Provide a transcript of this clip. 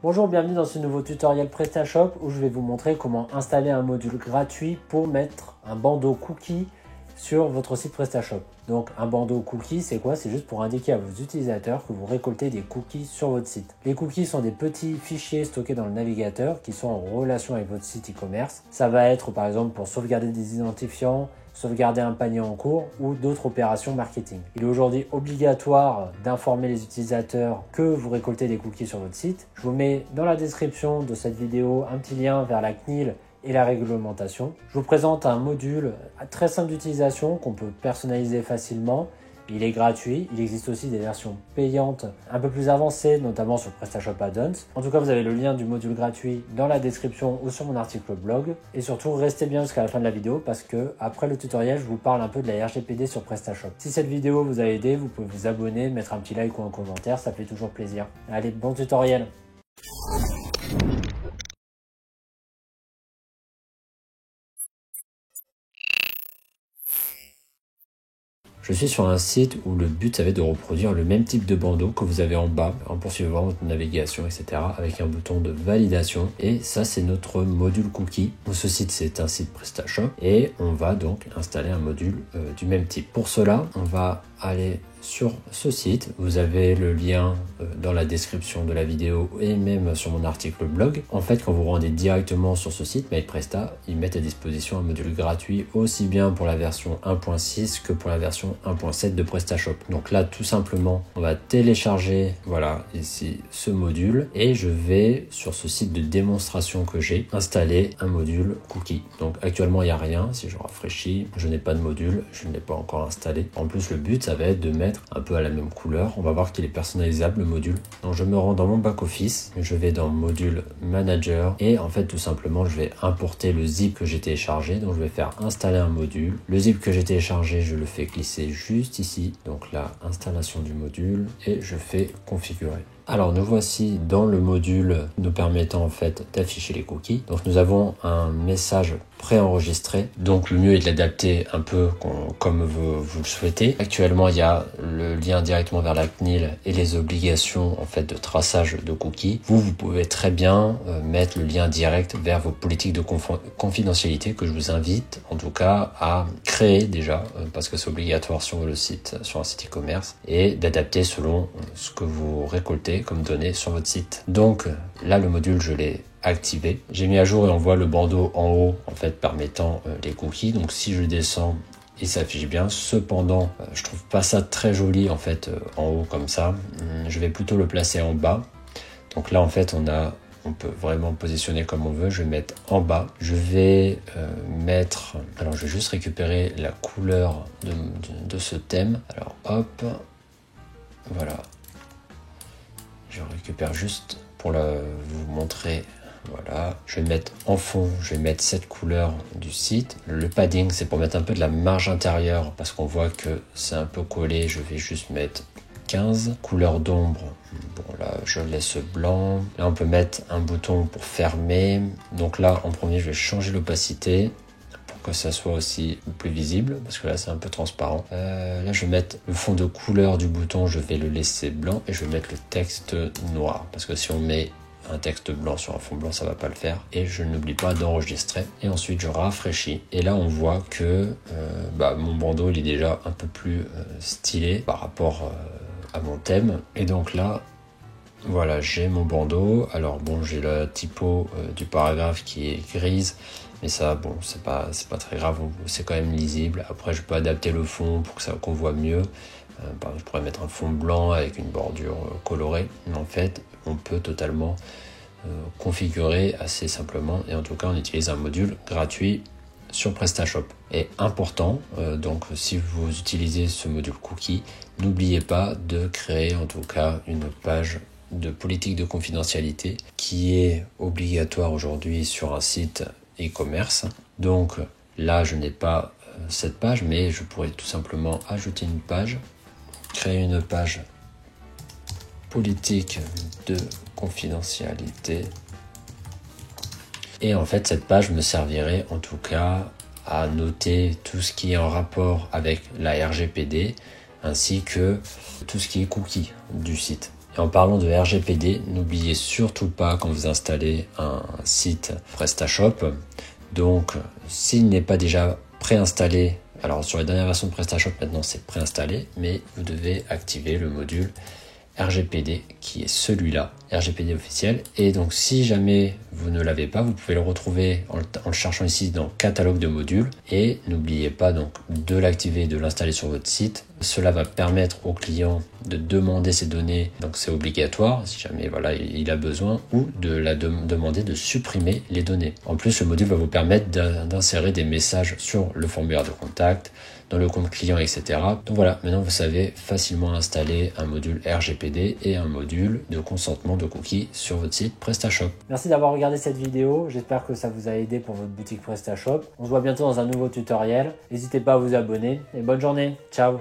Bonjour, bienvenue dans ce nouveau tutoriel PrestaShop où je vais vous montrer comment installer un module gratuit pour mettre un bandeau cookie sur votre site PrestaShop. Donc un bandeau cookie, c'est quoi? C'est juste pour indiquer à vos utilisateurs que vous récoltez des cookies sur votre site. Les cookies sont des petits fichiers stockés dans le navigateur qui sont en relation avec votre site e-commerce. Ça va être par exemple pour sauvegarder des identifiants, sauvegarder un panier en cours ou d'autres opérations marketing. Il est aujourd'hui obligatoire d'informer les utilisateurs que vous récoltez des cookies sur votre site. Je vous mets dans la description de cette vidéo un petit lien vers la CNIL et la réglementation. Je vous présente un module très simple d'utilisation qu'on peut personnaliser facilement. Il est gratuit, il existe aussi des versions payantes un peu plus avancées, notamment sur PrestaShop Add-ons. En tout cas, vous avez le lien du module gratuit dans la description ou sur mon article blog. Et surtout, restez bien jusqu'à la fin de la vidéo parce que après le tutoriel, je vous parle un peu de la RGPD sur PrestaShop. Si cette vidéo vous a aidé, vous pouvez vous abonner, mettre un petit like ou un commentaire, ça fait toujours plaisir. Allez, bon tutoriel! Je suis sur un site où le but ça va être de reproduire le même type de bandeau que vous avez en bas en poursuivant votre navigation, etc. avec un bouton de validation. Et ça, c'est notre module cookie. Ce site, c'est un site PrestaShop et on va donc installer un module du même type. Pour cela, on va aller sur ce site. Vous avez le lien dans la description de la vidéo et même sur mon article blog. En fait, quand vous rendez directement sur ce site, MakePresta, ils mettent à disposition un module gratuit aussi bien pour la version 1.6 que pour la version 1.7 de PrestaShop. Donc là, tout simplement, on va télécharger, voilà, ici, ce module et je vais, sur ce site de démonstration que j'ai, installer un module cookie. Donc actuellement, il n'y a rien. Si je rafraîchis, je n'ai pas de module, je ne l'ai pas encore installé. En plus, le but, ça va être de mettre un peu à la même couleur. On va voir qu'il est personnalisable, le module. Donc je me rends dans mon back-office, je vais dans module manager et en fait, tout simplement, je vais importer le zip que j'ai téléchargé. Donc je vais faire installer un module. Le zip que j'ai téléchargé, je le fais glisser juste ici. Donc là, installation du module et je fais configurer. Alors nous voici dans le module nous permettant en fait d'afficher les cookies. Donc nous avons un message préenregistré. Donc le mieux est de l'adapter un peu comme vous le souhaitez. Actuellement il y a le lien directement vers la CNIL et les obligations en fait de traçage de cookies. Vous pouvez très bien mettre le lien direct vers vos politiques de confidentialité que je vous invite en tout cas à créer déjà parce que c'est obligatoire sur le site, sur un site e-commerce et d'adapter selon ce que vous récoltez comme données sur votre site. Donc là le module je l'ai activé. J'ai mis à jour et on voit le bandeau en haut en fait permettant les cookies. Donc si je descends, il s'affiche bien. Cependant, je trouve pas ça très joli en fait en haut comme ça. Je vais plutôt le placer en bas. Donc là en fait on peut vraiment positionner comme on veut. Je vais mettre en bas. Je vais mettre... Alors je vais juste récupérer la couleur de ce thème. Alors hop, voilà. Je récupère juste pour vous montrer. Voilà, je vais mettre en fond, je vais mettre cette couleur du site. Le padding, c'est pour mettre un peu de la marge intérieure parce qu'on voit que c'est un peu collé. Je vais juste mettre 15. Couleur d'ombre, bon là, je laisse blanc. Là, on peut mettre un bouton pour fermer. Donc là, en premier, je vais changer l'opacité pour que ça soit aussi plus visible parce que là, c'est un peu transparent. Là, je vais mettre le fond de couleur du bouton, je vais le laisser blanc et je vais mettre le texte noir parce que si on met un texte blanc sur un fond blanc, ça va pas le faire. Et je n'oublie pas d'enregistrer. Et ensuite, je rafraîchis. Et là, on voit que mon bandeau, il est déjà un peu plus stylé par rapport à mon thème. Et donc là, voilà, j'ai mon bandeau. Alors bon, j'ai la typo du paragraphe qui est grise. Mais ça, bon, c'est pas très grave. C'est quand même lisible. Après, je peux adapter le fond pour qu'on voit mieux. Je pourrais mettre un fond blanc avec une bordure colorée. Mais en fait, on peut totalement configurer assez simplement. Et en tout cas, on utilise un module gratuit sur PrestaShop. Et important, donc si vous utilisez ce module cookie, n'oubliez pas de créer en tout cas une page de politique de confidentialité qui est obligatoire aujourd'hui sur un site e-commerce. Donc là, je n'ai pas cette page, mais je pourrais tout simplement ajouter une page, créer une page politique de confidentialité. Et en fait, cette page me servirait en tout cas à noter tout ce qui est en rapport avec la RGPD ainsi que tout ce qui est cookie du site. Et en parlant de RGPD, n'oubliez surtout pas quand vous installez un site PrestaShop, donc s'il n'est pas déjà préinstallé, alors sur les dernières versions de PrestaShop maintenant c'est préinstallé, mais vous devez activer le module RGPD qui est celui-là, RGPD officiel. Et donc si jamais vous ne l'avez pas, vous pouvez le retrouver en le cherchant ici dans catalogue de modules. Et n'oubliez pas donc de l'activer et de l'installer sur votre site. Cela va permettre au client de demander ces données, donc c'est obligatoire si jamais voilà, il a besoin, ou de demander de supprimer les données. En plus, le module va vous permettre d'insérer des messages sur le formulaire de contact, dans le compte client, etc. Donc voilà, maintenant vous savez facilement installer un module RGPD et un module de consentement de cookies sur votre site PrestaShop. Merci d'avoir regardé cette vidéo, j'espère que ça vous a aidé pour votre boutique PrestaShop. On se voit bientôt dans un nouveau tutoriel, n'hésitez pas à vous abonner et bonne journée, ciao.